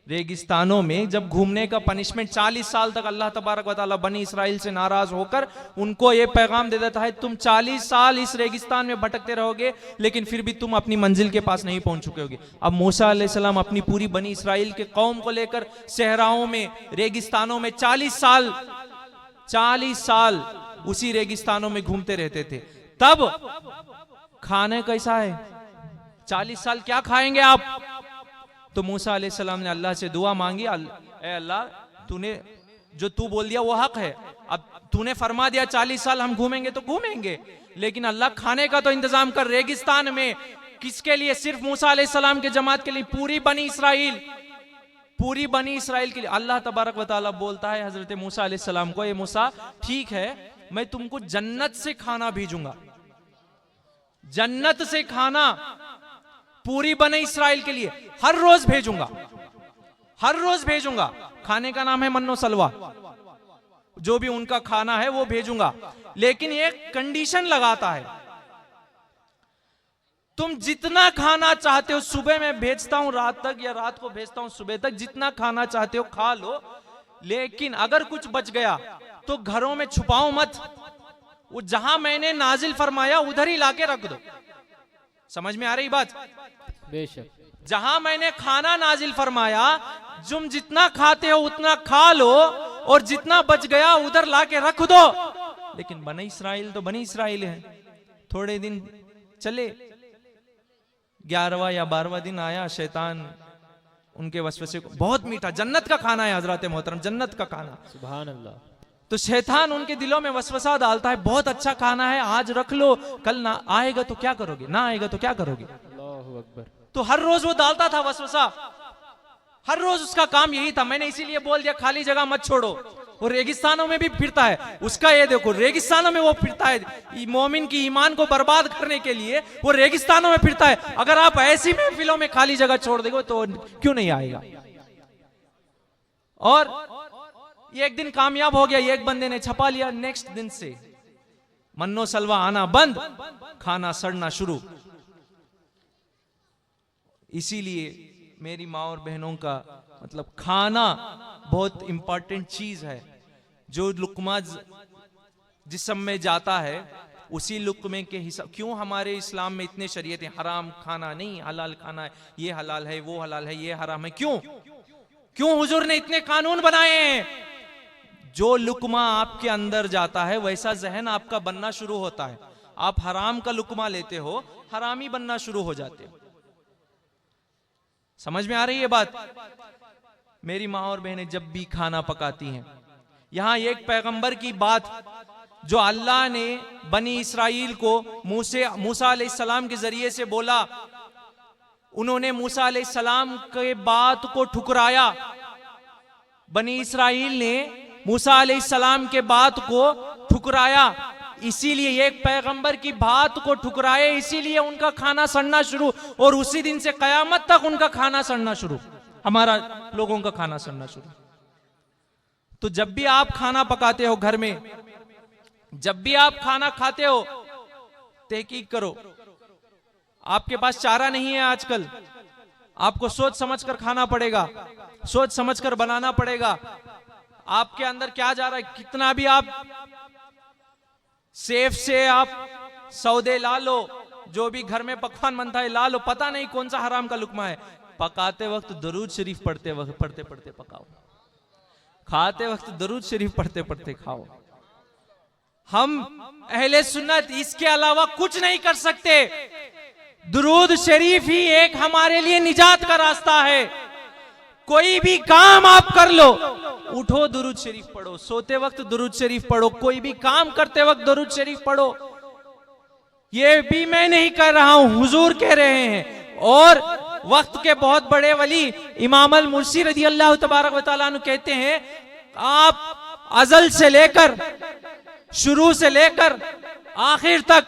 रेगिस्तानों में जब घूमने का पनिशमेंट, 40 साल तक अल्लाह तबारक व तआला बनी इसराइल से नाराज होकर उनको ये पैगाम दे देता है तुम 40 साल इस रेगिस्तान में भटकते रहोगे लेकिन फिर भी तुम अपनी मंजिल के पास नहीं पहुंच चुके होगे। अब मूसा अलैहिस्सलाम अपनी पूरी बनी इसराइल के कौम को लेकर सहराओं में, रेगिस्तानों में 40 साल उसी रेगिस्तानों में घूमते रहते थे। तब खाने कैसा है? 40 साल क्या खाएंगे आप? तो मूसा अलैहिस्सलाम ने अल्लाह से दुआ मांगी, ए अल्लाह तूने जो तू बोल दिया वो हक है, अब तूने फरमा दिया 40 साल हम घूमेंगे तो घूमेंगे, लेकिन अल्लाह खाने का तो इंतजाम कर। रेगिस्तान में किसके लिए? सिर्फ मूसा अलैहिस्सलाम के जमात के लिए, पूरी बनी इसराइल के लिए। अल्लाह तबारक व तआला बोलता है हजरत मूसा अलैहिस्सलाम को, ये मूसा ठीक है मैं तुमको जन्नत से खाना भेजूंगा, जन्नत से खाना पूरी बने इसराइल के लिए हर रोज भेजूंगा। खाने का नाम है मन्नो सलवा, जो भी उनका खाना है वो भेजूंगा, लेकिन एक कंडीशन लगाता है, तुम जितना खाना चाहते हो, सुबह में भेजता हूं रात तक या रात को भेजता हूं सुबह तक, जितना खाना चाहते हो खा लो, लेकिन अगर कुछ बच गया तो घरों में छुपाओ मत, वो जहां मैंने नाजिल फरमाया उधर ही लाके रख दो। समझ में आ रही बात? बेशक। जहां मैंने खाना नाजिल फरमाया तुम जितना खाते हो उतना खा लो और जितना बच गया उधर लाके रख दो। लेकिन बनी इसराइल तो बनी इसराइल है, थोड़े दिन चले, 11वां या 12वां दिन आया शैतान उनके वसवसे को, बहुत मीठा जन्नत का खाना है हजरत मोहतरम, जन्नत का खाना, सुभान अल्लाह। तो शैतान उनके दिलों में वसवसा डालता है, बहुत अच्छा खाना है आज रख लो, कल ना आएगा तो क्या करोगे, ना आएगा तो क्या करोगे। अल्लाहु अकबर। तो हर रोज वो डालता था वसवसा, हर रोज उसका काम यही था। मैंने इसीलिए बोल दिया खाली जगह मत छोड़ो। वो रेगिस्तानों में भी फिरता है, उसका ये देखो रेगिस्तानों में वो फिरता है, मोमिन की ईमान को बर्बाद करने के लिए वो रेगिस्तानों में फिरता है। अगर आप ऐसी महफिलों में खाली जगह छोड़ देंगे तो क्यों नहीं आएगा। और ये एक दिन कामयाब हो गया, एक बंदे ने छपा लिया, नेक्स्ट दिन से मन्नो सलवा आना बंद, खाना सड़ना शुरू। इसीलिए मेरी माँ और बहनों का मतलब खाना बहुत इंपॉर्टेंट चीज है। जो लुकमा जिस्म में जाता है उसी लुकमे के हिसाब, क्यों हमारे इस्लाम में इतने शरीयतें, हराम खाना नहीं, हलाल खाना है, ये हलाल है, वो हलाल है, ये हराम है, क्यों हुजूर ने इतने कानून बनाए हैं। जो लुकमा आपके अंदर जाता है वैसा जहन आपका बनना शुरू होता है। आप हराम का लुकमा लेते हो, हरामी बनना शुरू हो जाते हो। समझ में आ रही है बात? मेरी माँ और बहनें जब भी खाना पकाती हैं, यहां एक पैगंबर की बात जो अल्लाह ने बनी इसराइल को मूसा अलैहिस्सलाम के जरिए से बोला, उन्होंने मूसा अलैहिस्सलाम के बात को ठुकराया। बनी इसराइल ने मूसा अलैहिस्सलाम के बात को ठुकराया, इसीलिए एक पैगंबर की बात को ठुकराए, इसीलिए उनका खाना सड़ना शुरू, और उसी दिन से कयामत तक उनका खाना सड़ना शुरू, हमारा लोगों का खाना सड़ना शुरू। तो जब भी आप खाना पकाते हो घर में, जब भी आप खाना खाते हो, तहकीक करो आपके पास चारा नहीं है आजकल, आपको सोच समझकर खाना पड़ेगा, सोच समझकर बनाना पड़ेगा। आपके अंदर क्या जा रहा है, कितना भी आप सेफ से आप सौदे ला लो, जो भी घर में पकवान बनता है ला लो, पता नहीं कौन सा हराम का लुकमा है। पकाते वक्त दरूद शरीफ पढ़ते पढ़ते पकाओ, खाते वक्त दरूद शरीफ पढ़ते पढ़ते खाओ। हम अहले सुन्नत इसके अलावा कुछ नहीं कर सकते। दुरूद शरीफ ही एक हमारे लिए निजात का रास्ता है। कोई भी काम आप कर लो, उठो दुरूद शरीफ पढ़ो, सोते वक्त दुरूद शरीफ पढ़ो, कोई भी काम करते वक्त दुरूद शरीफ पढ़ो। ये भी मैं नहीं कह रहा हूं, हुजूर कह रहे हैं। और वक्त के बहुत बड़े वली इमाम अल मुर्सी रज़ी अल्लाह तबारक व तआला अन्हु कहते हैं, आप अजल से लेकर, शुरू से लेकर आखिर तक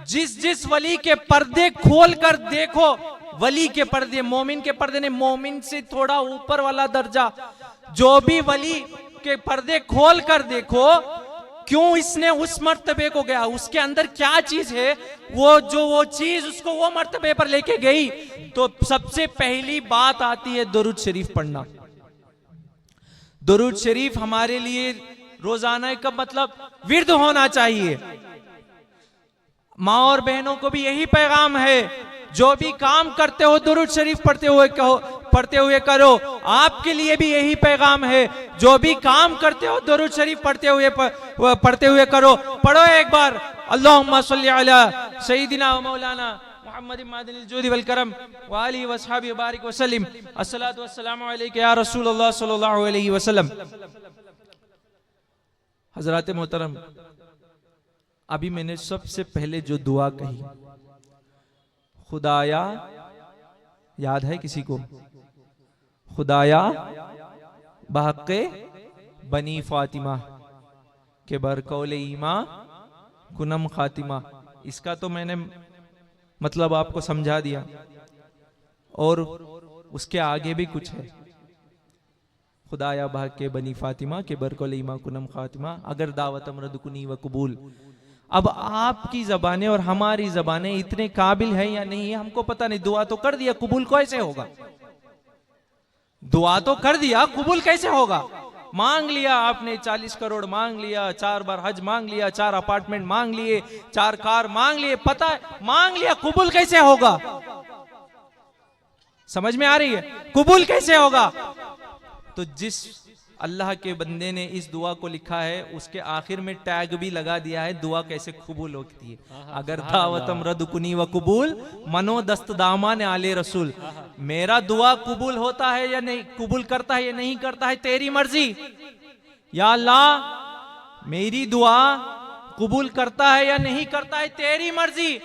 जिस जिस वली के पर्दे खोल कर देखो, वली के पर्दे, मोमिन के पर्दे ने, मोमिन से थोड़ा ऊपर वाला दर्जा, जो भी वली के पर्दे खोल कर देखो, क्यों इसने उस मर्तबे को गया, उसके अंदर क्या चीज है, वो चीज उसको वो मर्तबे पर लेके गई। तो सबसे पहली बात आती है दुरूद शरीफ पढ़ना। दुरूद शरीफ हमारे लिए रोजाना का मतलब विर्द होना चाहिए। माँ और बहनों को भी यही पैगाम है, जो भी काम करते हो दुरूद शरीफ पढ़ते हुए करो। आपके लिए भी यही पैगाम है, जो भी काम करते हो दुरूद शरीफ पढ़ते हुए करो। पढ़ो एक बार, अल्लाहुम्मा सल्ली अला सय्यिदिना व मौलाना मुहम्मद मादिनिल जुदी वल करम व आलिहि व अस्हाबिहि व बारिक व सल्लिम। अस्सलातु वस्सलामु अलैका या रसूलल्लाह सल्लल्लाहु अलैहि वसल्लम। हजरात मोहतरम, अभी मैंने सबसे पहले जो दुआ कही, खुदाया, याद है किसी को? खुदाया बहक़े बनी फातिमा के बरकौले ईमा कुनम खातिमा। इसका तो मैंने मतलब आपको समझा दिया, और उसके आगे भी कुछ है। खुदाया बहक़े बनी फातिमा के बरकौले ईमा कुनम खातिमा, अगर दावत अमरद कुनी व कबूल। अब आपकी जबानें और हमारी जबानें इतने काबिल हैं या नहीं है हमको पता नहीं। दुआ तो कर दिया, कबूल कैसे होगा? दुआ तो कर दिया, कबूल कैसे होगा? मांग लिया आपने 40 करोड़ मांग लिया, 4 बार हज मांग लिया, 4 अपार्टमेंट मांग लिए, 4 कार मांग लिए, पता है मांग लिया, कबूल कैसे होगा? समझ में आ रही है? कबूल कैसे होगा? तो जिस अल्लाह के बंदे ने इस दुआ को लिखा है, उसके आखिर में टैग भी लगा दिया है, दुआ कैसे कबूल होती है। अगर दावतम रद कुनी व कबूल मनो दस्त दामान आले रसूल। मेरा दुआ कबूल होता है या नहीं, कबूल करता है या नहीं करता है, तेरी मर्जी। या अल्लाह मेरी दुआ कबूल करता है या नहीं करता है, तेरी मर्जी।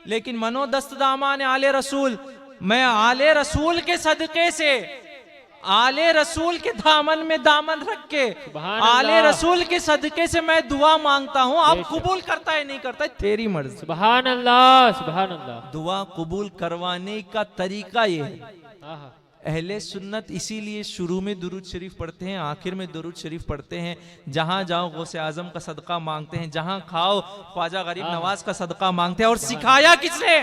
लेकिन मनो दस्त दामान आले रसूल, मैं आले रसूल के सदके से, आले रसूल के दामन में दामन रख के, आले रसूल के सदके से मैं दुआ मांगता हूँ। आप कबूल करता है नहीं करता है, तेरी मर्जी। सुभान अल्लाह, सुभान अल्लाह। दुआ कबूल करवाने का तरीका ये है। अहले सुन्नत इसीलिए शुरू में दुरूद शरीफ पढ़ते हैं, आखिर में दुरूद शरीफ पढ़ते हैं। जहां जाओ गौसे आजम का सदका मांगते हैं, जहां खाओ ख्वाजा गरीब नवाज का सदका मांगते हैं। और सिखाया किसने?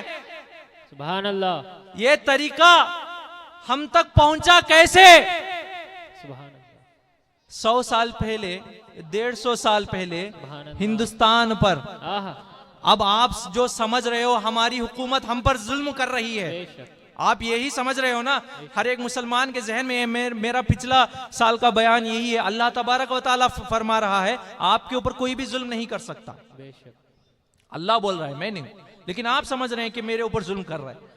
सुभान अल्लाह। ये तरीका हम तक पहुंचा कैसे? 100 साल पहले, 150 साल पहले हिंदुस्तान पर, अब आप जो समझ रहे हो हमारी हुकूमत हम पर जुल्म कर रही है, आप यही समझ रहे हो ना? हर एक मुसलमान के जहन में मेरा पिछला साल का बयान यही है। अल्लाह तबारक व तआला फरमा रहा है आपके ऊपर कोई भी जुल्म नहीं कर सकता। अल्लाह बोल रहा है, मैं नहीं। लेकिन आप समझ रहे हैं कि मेरे ऊपर जुल्म कर रहा है।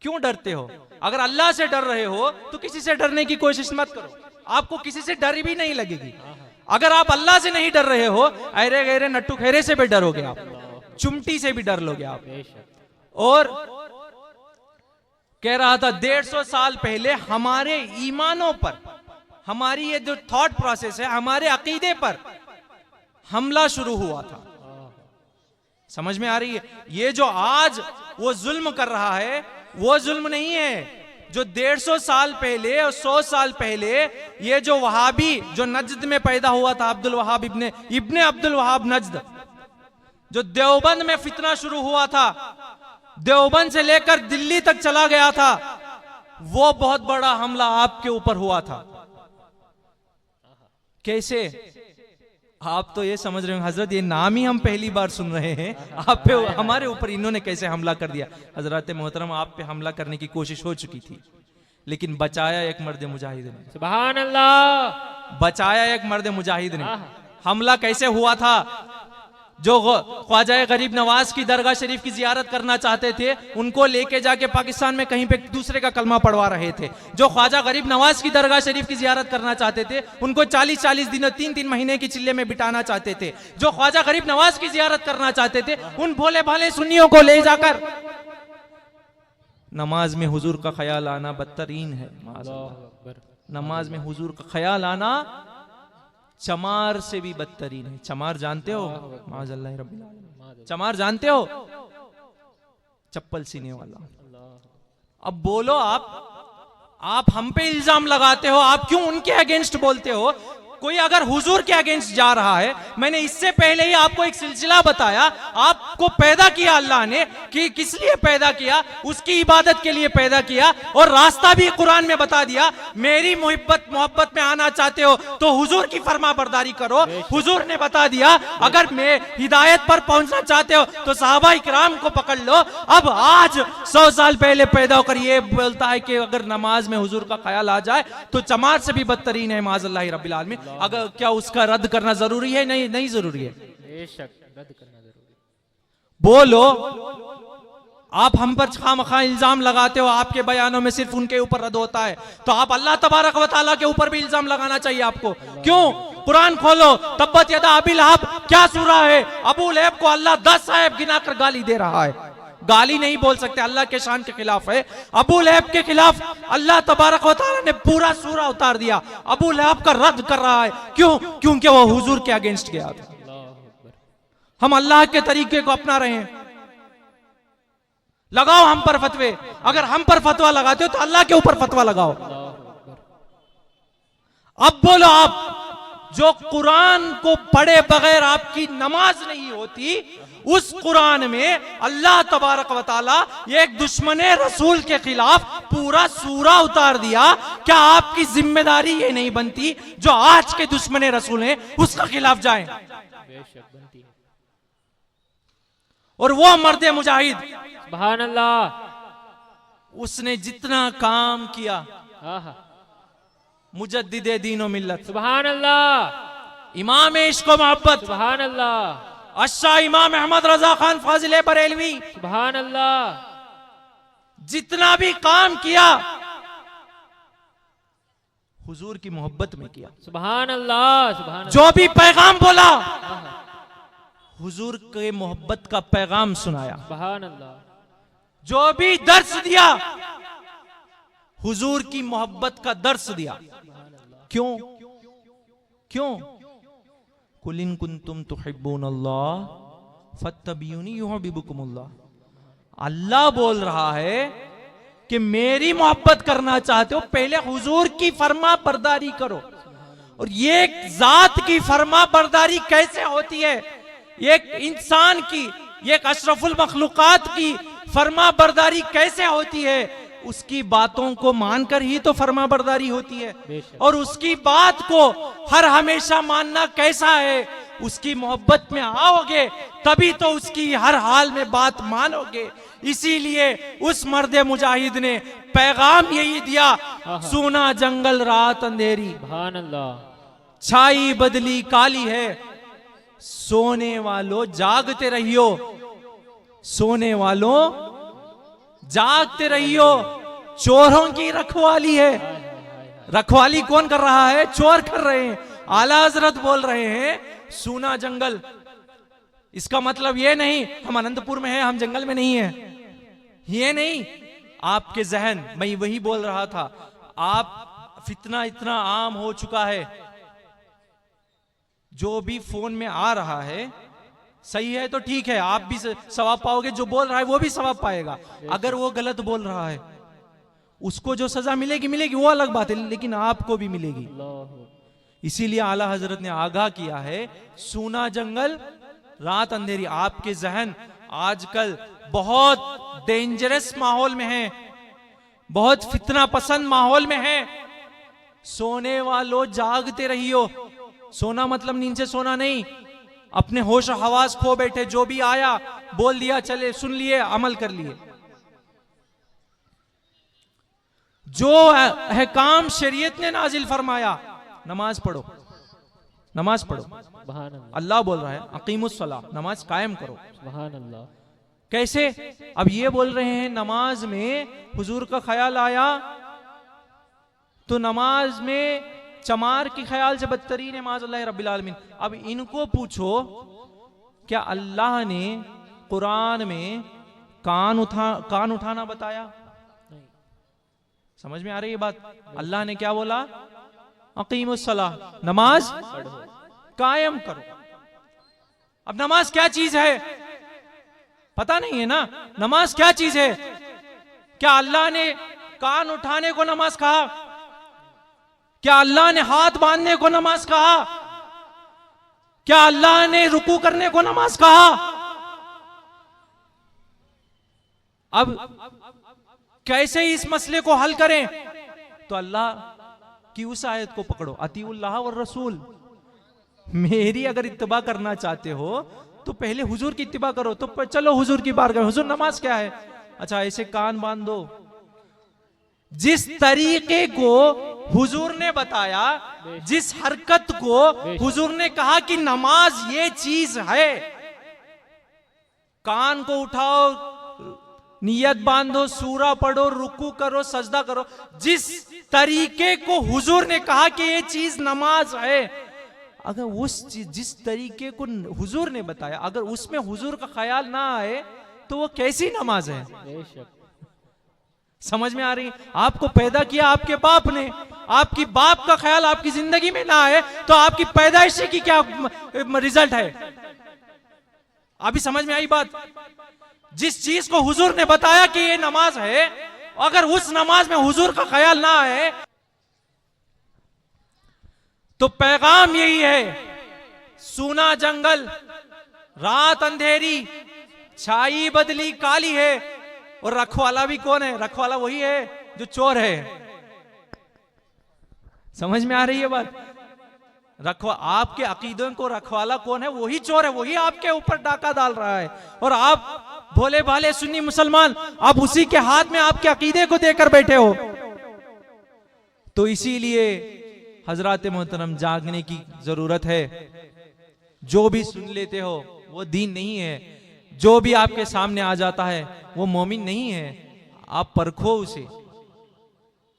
क्यों डरते हो? अगर अल्लाह से डर रहे हो तो किसी से डरने की कोशिश मत करो, आपको किसी से डर भी नहीं लगेगी। अगर आप अल्लाह से नहीं डर रहे हो, अरे गहरे नट्टू खैरे से भी डरोगे आप, चुमटी से भी डर लोगे आप। और कह रहा था 150 साल पहले हमारे ईमानों पर, हमारी ये जो थॉट प्रोसेस है, हमारे अकीदे पर हमला शुरू हुआ था। समझ में आ रही है? ये जो आज वो जुल्म कर रहा है, वो जुल्म नहीं है जो 150 साल पहले और 100 साल पहले ये जो वहाबी जो नजद में पैदा हुआ था, अब्दुल वहाब इब्ने अब्दुल वहाब नजद, जो देवबंद में फितना शुरू हुआ था, देवबंद से लेकर दिल्ली तक चला गया था, वो बहुत बड़ा हमला आपके ऊपर हुआ था। कैसे? आप तो ये समझ रहे हो हजरत, ये नाम ही हम पहली बार सुन रहे हैं, आप पे हमारे ऊपर इन्होंने कैसे हमला कर दिया। हजरत मोहतरम, आप पे हमला करने की कोशिश हो चुकी थी, लेकिन बचाया एक मर्द मुजाहिद ने। सुभान अल्लाह। बचाया एक मर्द मुजाहिद ने। हमला कैसे हुआ था? जो ख्वाजा गरीब नवाज की दरगाह शरीफ की जियारत करना चाहते थे, उनको लेके जाके पाकिस्तान में कहीं पे दूसरे का कलमा पढ़वा रहे थे। जो ख्वाजा गरीब नवाज की दरगाह शरीफ की जियारत करना चाहते थे, उनको 40-40 दिनों 3-3 महीने की चिल्ले में बिठाना चाहते थे। जो ख्वाजा गरीब नवाज की जियारत करना चाहते थे, उन भोले भाले सुन्नियों को ले जाकर नमाज में हुजूर का ख्याल आना बदतरीन है। नमाज में हुजूर का ख्याल आना चमार से भी बदतरीन है। चमार जानते हो? माज़अल्लाह रब्बिल आलमीन। चमार जानते हो? चप्पल सीने वाला। अब बोलो, आप हम पे इल्जाम लगाते हो, आप क्यों उनके अगेंस्ट बोलते हो? कोई अगर हुजूर के अगेंस्ट जा रहा है, मैंने इससे पहले ही आपको एक सिलसिला बताया, आपको पैदा किया अल्लाह ने, कि किस लिए पैदा किया? उसकी इबादत के लिए पैदा किया, और रास्ता भी कुरान में बता दिया। मेरी मोहब्बत में आना चाहते हो तो हुजूर की फरमा बरदारी करो। हुजूर ने बता दिया, अगर मैं हिदायत पर पहुंचना चाहते हो तो सहाबा इकराम को पकड़ लो। अब आज 100 साल पहले पैदा होकर ये बोलता है कि अगर नमाज में हुजूर का ख्याल आ जाए तो चमार से भी बदतरीन है। माज़अल्लाह रब्बिल आलमीन। अगर क्या उसका रद्द करना जरूरी है? नहीं जरूरी है। बेशक रद्द करना जरूरी। बोलो, आप हम पर खामखा इल्जाम लगाते हो, आपके बयानों में सिर्फ उनके ऊपर रद्द होता है, तो आप अल्लाह तबारक व तआला के ऊपर भी इल्जाम लगाना चाहिए आपको। क्यों? कुरान खोलो, तब्बत यदा अबी लहब, क्या सूरा है? अबू लहब को अल्लाह 10 साहिब गिनाकर गाली दे रहा है। गाली नहीं बोल सकते, अल्लाह के शान के खिलाफ है। अबू लहब के खिलाफ अल्लाह तबारक व तआला ने पूरा सूरा उतार दिया। अबू लहब का रद्द कर रहा है। क्यों? क्योंकि वो हुजूर के अगेंस्ट गया था। हम अल्लाह के तरीके को अपना रहे हैं। लगाओ हम पर फतवे। अगर हम पर फतवा लगाते हो तो अल्लाह के ऊपर फतवा लगाओ। अब बोलो, आप जो कुरान को पढ़े बगैर आपकी नमाज नहीं होती, उस कुरान में अल्लाह तबारक व तआला एक दुश्मने रसूल के खिलाफ पूरा सूरा उतार दिया। क्या आपकी जिम्मेदारी ये नहीं बनती, जो आज के दुश्मने रसूल हैं उसके खिलाफ जाएं? बेशक बनती है। और वो मर्द मुजाहिद, सुभान अल्लाह, उसने जितना काम किया, मुजद्दिदे दीन व मिल्लत, सुभान अल्लाह, इमाम इश्क व मोहब्बत, सुभान अल्लाह, अशा इमाम अहमद रजा खान फाजिल बरेलवी, सुभान अल्लाह, जितना भी काम किया हुजूर की मोहब्बत में किया। सुभान अल्लाह, सुभान अल्लाह। जो भी पैगाम बोला हुजूर के मोहब्बत का पैगाम सुनाया। सुभान अल्लाह। जो भी दर्स दिया हुजूर की मोहब्बत का दर्स दिया। क्यों? क्यों? कुल इन कुंतुम तुहिब्बूनल्लाह फत्तबियूनी युहिब्बुकुमुल्लाह। अल्लाह बोल रहा है कि मेरी मोहब्बत करना चाहते हो, पहले हुजूर की फरमा बरदारी करो। और ये एक जात की फरमा बरदारी कैसे होती है? एक इंसान की, एक अशरफुल मखलूकात की फरमा बरदारी कैसे होती है? उसकी बातों को मानकर ही तो फरमा बरदारी होती है। और उसकी बात को हर हमेशा मानना कैसा है? उसकी मोहब्बत में आओगे तभी तो उसकी हर हाल में बात मानोगे। इसीलिए उस मर्द मुजाहिद ने पैगाम यही दिया, सूना जंगल रात अंधेरी, सुभान अल्लाह, छाई बदली काली है, सोने वालों जागते रहियो, सोने वालों जागते रहियो, चोरों की रखवाली है। रखवाली कौन कर रहा है? चोर कर रहे हैं। आला हजरत बोल रहे हैं सूना जंगल। इसका मतलब ये नहीं हम अनंतपुर में हैं, हम जंगल में नहीं हैं, ये नहीं। आपके जहन, मैं वही बोल रहा था, आप फितना इतना आम हो चुका है, जो भी फोन में आ रहा है सही है तो ठीक है, आप भी सवाब पाओगे, जो बोल रहा है वो भी सवाब पाएगा। अगर वो गलत बोल रहा है उसको जो सजा मिलेगी मिलेगी, वो अलग बात है, लेकिन आपको भी मिलेगी। इसीलिए आला हजरत ने आगाह किया है, सूना जंगल रात अंधेरी। आपके जहन आजकल बहुत डेंजरस माहौल में है, बहुत फितना पसंद माहौल में है। सोने वालों जागते रहियो। सोना मतलब नींद से सोना नहीं, अपने होश और हवास खो बैठे, जो भी आया बोल दिया, चले सुन लिए, अमल कर लिए। जो अहकाम शरीयत ने नाजिल फरमाया, नमाज पढ़ो, नमाज पढ़ो। सुभान अल्लाह, अल्लाह बोल रहा है अकीमुस सलाह, नमाज कायम करो। सुभान अल्लाह। कैसे? अब ये बोल रहे हैं नमाज में हुजूर का ख्याल आया तो नमाज में चमार के ख्याल से बदतरीन है माज़अल्लाह रब्बिल आलमीन। अब इनको पूछो, क्या अल्लाह ने कुरान में कान उठाना बताया? नहीं। समझ में आ रही है बात? अल्लाह ने क्या बोला? अकीमुस सलाह, नमाज कायम करो। अब नमाज क्या चीज है पता नहीं है ना। नमाज क्या चीज है? क्या अल्लाह ने कान उठाने को नमाज कहा? क्या अल्लाह ने हाथ बांधने को नमाज कहा? क्या अल्लाह ने रुकू करने को नमाज कहा? अब कैसे इस मसले को हल करें? तो अल्लाह की उस आयत को पकड़ो, अतीउल्लाह व रसूल। मेरी अगर इत्तिबा करना चाहते हो तो पहले हुजूर की इत्तिबा करो। तो चलो हुजूर की बारगाह में, हुजूर नमाज क्या है? अच्छा ऐसे कान बांध दो। जिस तरीके को हुजूर ने बताया, जिस हरकत को हुजूर ने कहा कि नमाज ये चीज है, कान को उठाओ, नियत बांधो, सूरा पढ़ो, रुकू करो, सजदा करो, जिस तरीके को हुजूर ने कहा कि ये चीज नमाज है, अगर उस चीज जिस तरीके को हुजूर ने बताया, अगर उसमें हुजूर का ख्याल ना आए तो वो कैसी नमाज है? बेशक। समझ में आ रही? आपको पैदा किया आपके बाप ने, आपकी बाप का ख्याल आपकी जिंदगी में ना आए तो आपकी पैदाइशी की क्या रिजल्ट है? अभी समझ में आई बात? जिस चीज को हुजूर ने बताया कि ये नमाज है, अगर उस नमाज में हुजूर का ख्याल ना आए तो पैगाम यही है, सूना जंगल, रात अंधेरी, छाई बदली काली है। और रखवाला भी कौन है? रखवाला वही है जो चोर है। समझ में आ रही है बात? आपके अकीदों को रखवाला कौन है? वही चोर है, वही आपके ऊपर डाका डाल रहा है। और आप भोले भाले सुन्नी मुसलमान, आप उसी के हाथ में आपके अकीदे को देकर बैठे हो। तो इसीलिए हजरात मोहतरम जागने की जरूरत है। जो भी सुन लेते हो वो दीन नहीं है, जो भी आपके सामने आ जाता है वो मोमिन नहीं है। आप परखो उसे,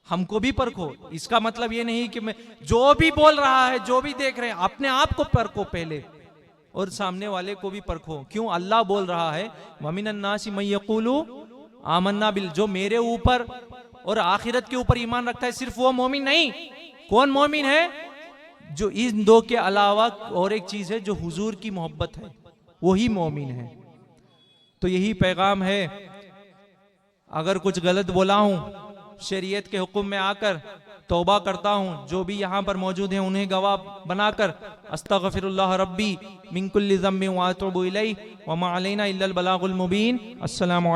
हमको भी परखो। इसका मतलब ये नहीं कि मैं जो भी बोल रहा है, जो भी देख रहे हैं, अपने आप को परखो पहले और सामने वाले को भी परखो। क्यों? अल्लाह बोल रहा है वमिनन नासी मन यक़ूलु आमन्ना बिल, जो मेरे ऊपर और आखिरत के ऊपर ईमान रखता है, सिर्फ वो मोमिन नहीं। कौन मोमिन है? जो इन दो के अलावा और एक चीज है, जो हुजूर की मोहब्बत है, वही मोमिन है। तो यही पैगाम है। अगर कुछ गलत बोला हूं शरीयत के हुक्म में आकर, तौबा करता हूं। जो भी यहां पर मौजूद हैं उन्हें गवाह बनाकर अस्तगफिरुल्लाह रब्बी मिन कुल्लि ज़म्बिन व अतूबु इलैहि व मा अलैना इल्लल बलागुल मुबीन। अस्सलामु